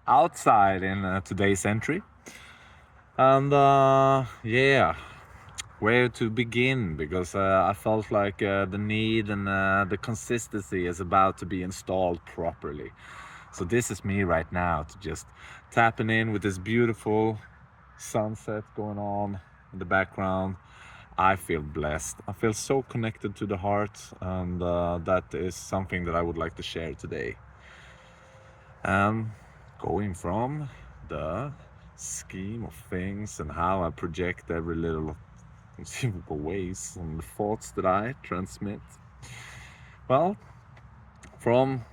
outside in today's entry. And yeah, where to begin? Because I felt like the need and the consistency is about to be installed properly. So this is me right now to just tapping in with this beautiful sunset going on in the background. I feel blessed. I feel so connected to the heart, and that is something that I would like to share today. Going from the scheme of things and how I project every little conceivable ways and the thoughts that I transmit. Well, from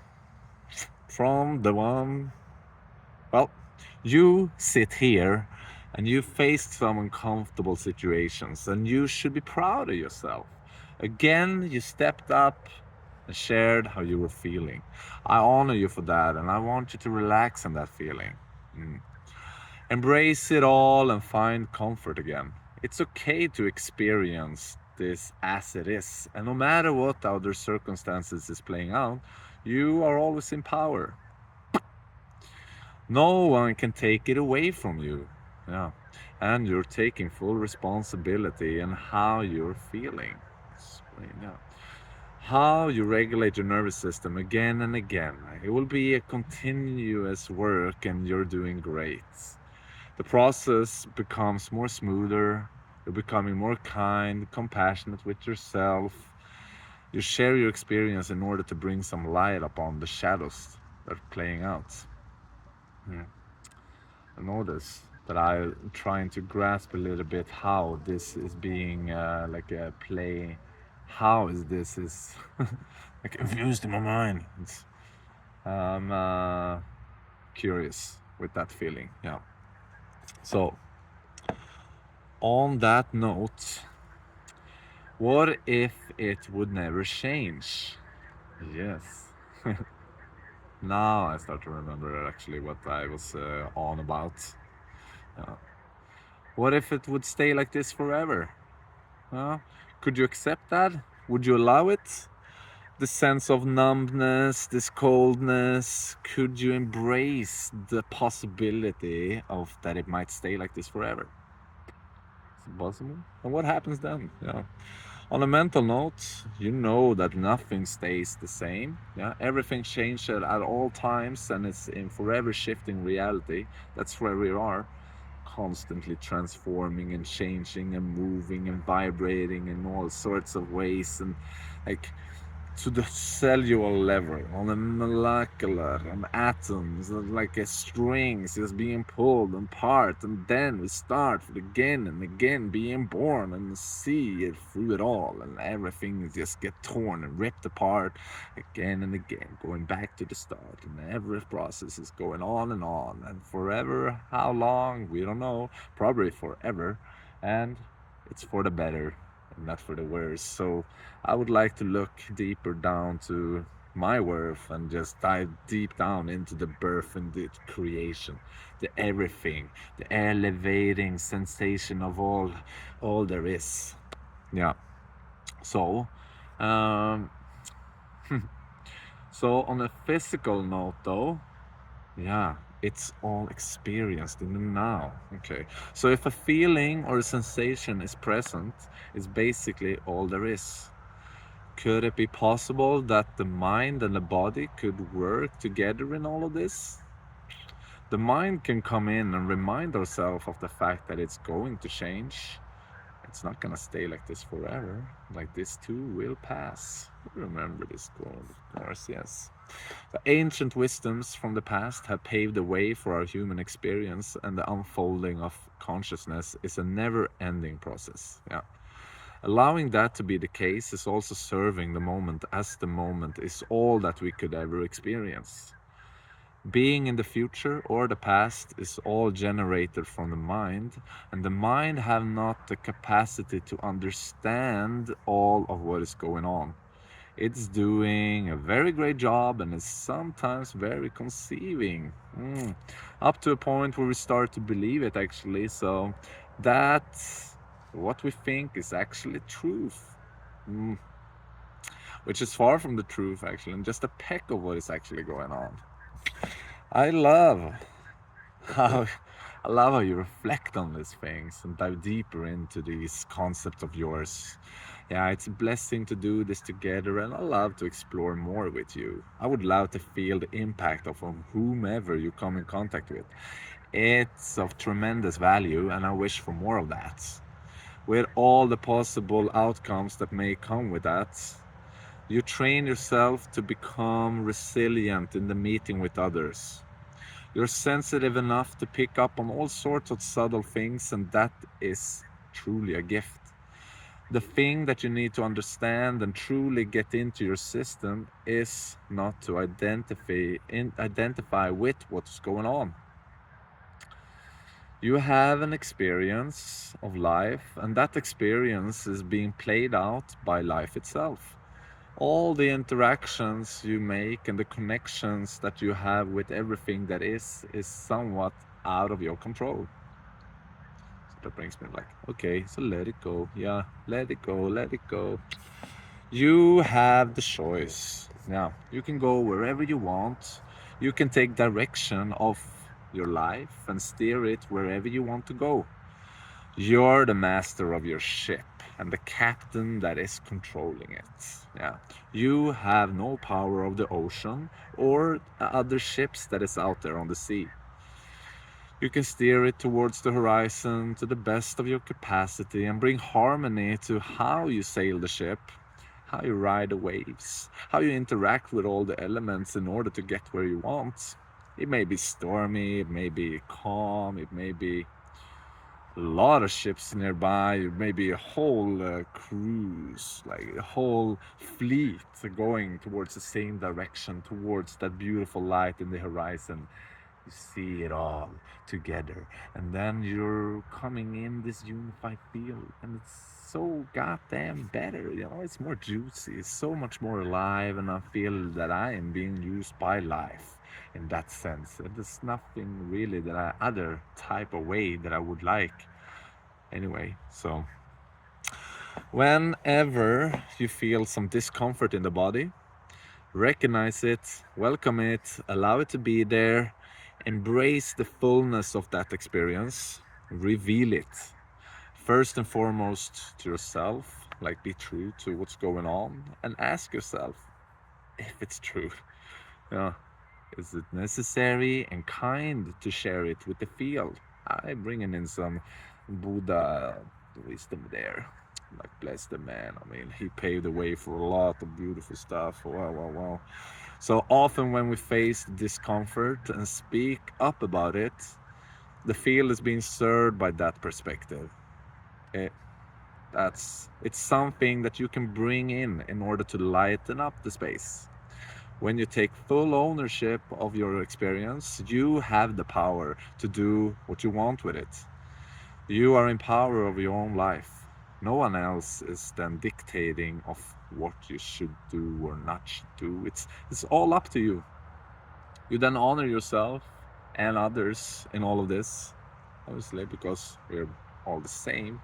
the one, well, you sit here and you faced some uncomfortable situations, and you should be proud of yourself. Again, you stepped up and shared how you were feeling. I honor you for that, and I want you to relax in that feeling. Mm. Embrace it all and find comfort again. It's okay to experience this as it is, and no matter what other circumstances is playing out, you are always in power. No one can take it away from you. Yeah. And you're taking full responsibility in how you're feeling. Yeah. How you regulate your nervous system again and again. It will be a continuous work, and you're doing great. The process becomes more smoother. You're becoming more kind, compassionate with yourself. You share your experience in order to bring some light upon the shadows that are playing out. Yeah. I notice that I'm trying to grasp a little bit how this is being like a play. How is this is like confused in my mind. I'm curious with that feeling. Yeah. So on that note, what if it would never change? Yes. Now I start to remember actually what I was on about. Uh, what if it would stay like this forever? Could you accept that? Would you allow it? The sense of numbness, this coldness, could you embrace the possibility of that it might stay like this forever? Is it possible? And what happens then? Yeah. On a mental note, you know that nothing stays the same. Yeah, everything changes at all times, and it's in forever shifting reality. That's where we are, constantly transforming and changing and moving and vibrating in all sorts of ways, and like to the cellular level, on a molecular, on atoms, like a strings just being pulled apart, and then we start again and again being born and see it through it all, and everything just get torn and ripped apart again and again, going back to the start, and every process is going on and forever. How long? We don't know. Probably forever, and it's for the better and not for the worse. So I would like to look deeper down to my worth and just dive deep down into the birth and the creation, the everything, the elevating sensation of all there is. Yeah. So, um, so on a physical note, though, yeah, it's all experienced in the now. Okay. So if a feeling or a sensation is present, it's basically all there is. Could it be possible that the mind and the body could work together in all of this? The mind can come in and remind ourselves of the fact that it's going to change. It's not gonna stay like this forever. Like this too will pass. Remember this quote, of course, yes. The ancient wisdoms from the past have paved the way for our human experience, and the unfolding of consciousness is a never ending process. Yeah. Allowing that to be the case is also serving the moment, as the moment is all that we could ever experience. Being in the future or the past is all generated from the mind, and the mind have not the capacity to understand all of what is going on. It's doing a very great job and is sometimes very conceiving. Up to a point where we start to believe it actually. So that what we think is actually truth. Mm, which is far from the truth actually, and just a peck of what is actually going on. I love. how I love how you reflect on these things and dive deeper into these concepts of yours. Yeah, it's a blessing to do this together, and I love to explore more with you. I would love to feel the impact of whomever you come in contact with. It's of tremendous value, and I wish for more of that. With all the possible outcomes that may come with that, you train yourself to become resilient in the meeting with others. You're sensitive enough to pick up on all sorts of subtle things, and that is truly a gift. The thing that you need to understand and truly get into your system is not to identify with what's going on. You have an experience of life, and that experience is being played out by life itself. All the interactions you make and the connections that you have with everything that is somewhat out of your control. So that brings me like, okay, so let it go. Yeah, let it go, let it go. You have the choice. Yeah, you can go wherever you want. You can take direction of your life and steer it wherever you want to go. You're the master of your ship and the captain that is controlling it. Yeah. You have no power of the ocean or other ships that is out there on the sea. You can steer it towards the horizon to the best of your capacity and bring harmony to how you sail the ship, how you ride the waves, how you interact with all the elements in order to get where you want. It may be stormy, it may be calm, it may be a lot of ships nearby, maybe a whole cruise, like a whole fleet going towards the same direction, towards that beautiful light in the horizon. You see it all together, and then you're coming in this unified field, and it's so goddamn better. You know, it's more juicy, it's so much more alive, and I feel that I am being used by life in that sense. There's nothing really that other type of way that I would like anyway. So whenever you feel some discomfort in the body, recognize it, welcome it, allow it to be there, embrace the fullness of that experience, reveal it first and foremost to yourself, like be true to what's going on, and ask yourself if it's true. Yeah, is it necessary and kind to share it with the field? I bringing in some Buddha wisdom there. Like bless the man. I mean, he paved the way for a lot of beautiful stuff. Wow, wow, wow. So often when we face discomfort and speak up about it, the field is being served by that perspective. It, it's something that you can bring in order to lighten up the space. When you take full ownership of your experience, you have the power to do what you want with it. You are in power of your own life. No one else is then dictating of what you should do or not should do. It's all up to you. You then honor yourself and others in all of this, obviously, because we're all the same.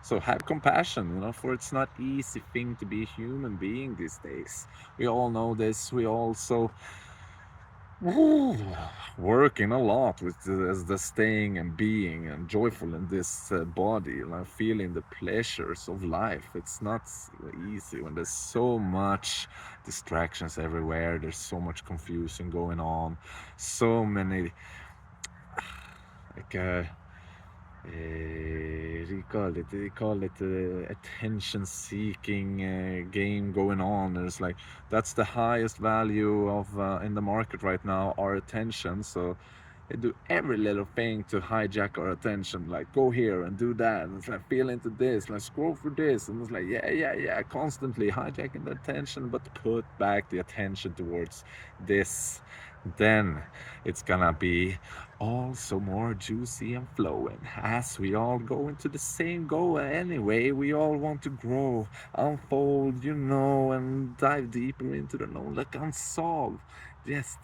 So have compassion, for it's not easy thing to be a human being these days. We all know this. We also working a lot with the staying and being and joyful in this body, like feeling the pleasures of life. It's not easy when there's so much distractions everywhere. There's so much confusion going on, so many like they call it attention-seeking game going on. There's like that's the highest value of in the market right now, our attention. So they do every little thing to hijack our attention. Like go here and do that. And it's like feel into this. Like scroll through this. And it's like yeah, yeah, yeah. Constantly hijacking the attention, but put back the attention towards this. Then it's gonna be also more juicy and flowing as we all go into the same goal anyway. We all want to grow, unfold, and dive deeper into the known, like unsolved. Just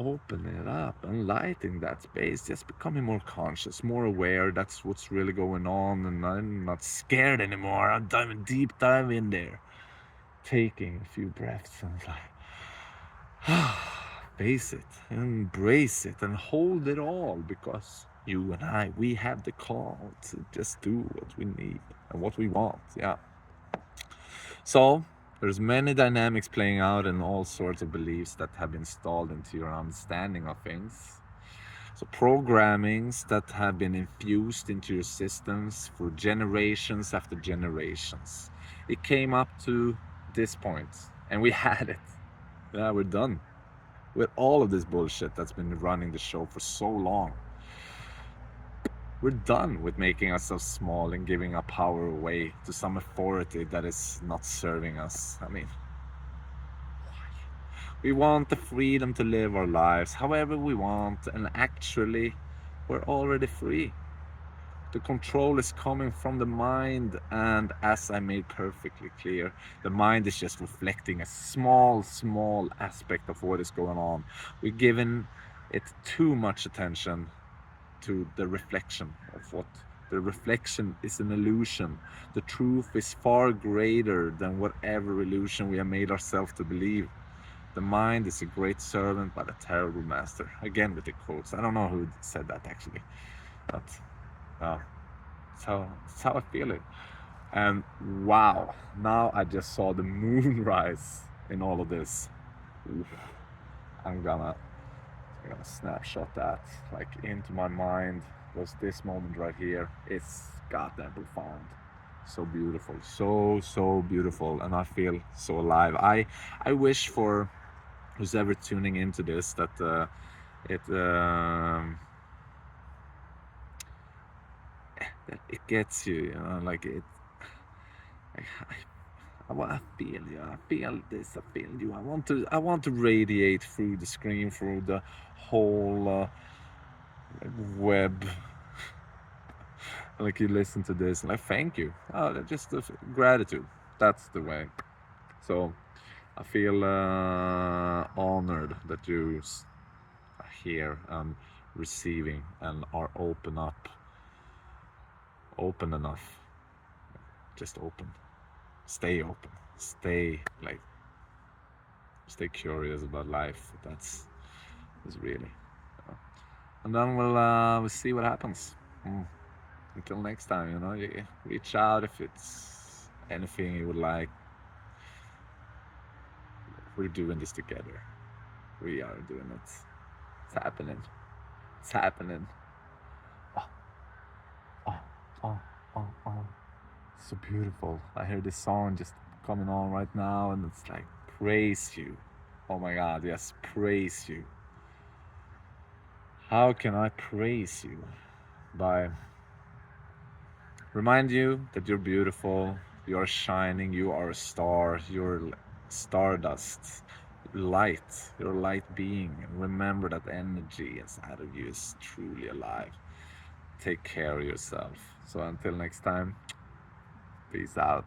open it up and lighting that space, just becoming more conscious, more aware. That's what's really going on, and I'm not scared anymore. I'm diving deep dive in there, taking a few breaths and like face it, embrace it, and hold it all, because you and I, we have the call to just do what we need and what we want. Yeah. So there's many dynamics playing out and all sorts of beliefs that have been installed into your understanding of things. So programmings that have been infused into your systems for generations after generations. It came up to this point, and we had it. Yeah, we're done with all of this bullshit that's been running the show for so long. We're done with making ourselves small and giving our power away to some authority that is not serving us. I mean, we want the freedom to live our lives however we want, and actually, we're already free. The control is coming from the mind, and as I made perfectly clear, the mind is just reflecting a small aspect of what is going on. We're giving it too much attention to the reflection of what the reflection is. An illusion. The truth is far greater than whatever illusion we have made ourselves to believe. The mind is a great servant but a terrible master. Again with the quotes. I don't know who said that actually, but uh, it's how I feel it. And wow, now I just saw the moon rise in all of this. Oof. I'm gonna snapshot that like into my mind. Was this moment right here? It's goddamn profound. So beautiful, so beautiful, and I feel so alive. I wish for who's ever tuning into this that it that it gets you, you know, like it. I feel you. I feel this. I feel you. I want to radiate through the screen, through the whole web. Like you listen to this, and I thank you. Just the gratitude. That's the way. So I feel honored that you are here and receiving and are open enough. Just open. Stay open. Stay curious about life. That's really. And then we'll see what happens. Until next time, you know, you reach out if it's anything you would like. We're doing this together. We are doing it. It's happening. It's happening. Oh, oh, oh, oh, oh. So beautiful. I hear this song just coming on right now, and it's like, praise you. Oh my God, yes, praise you. How can I praise you? By remind you that you're beautiful, you're shining, you are a star, you're stardust, light, you're a light being. And remember that energy inside of you is truly alive. Take care of yourself. So until next time, peace out.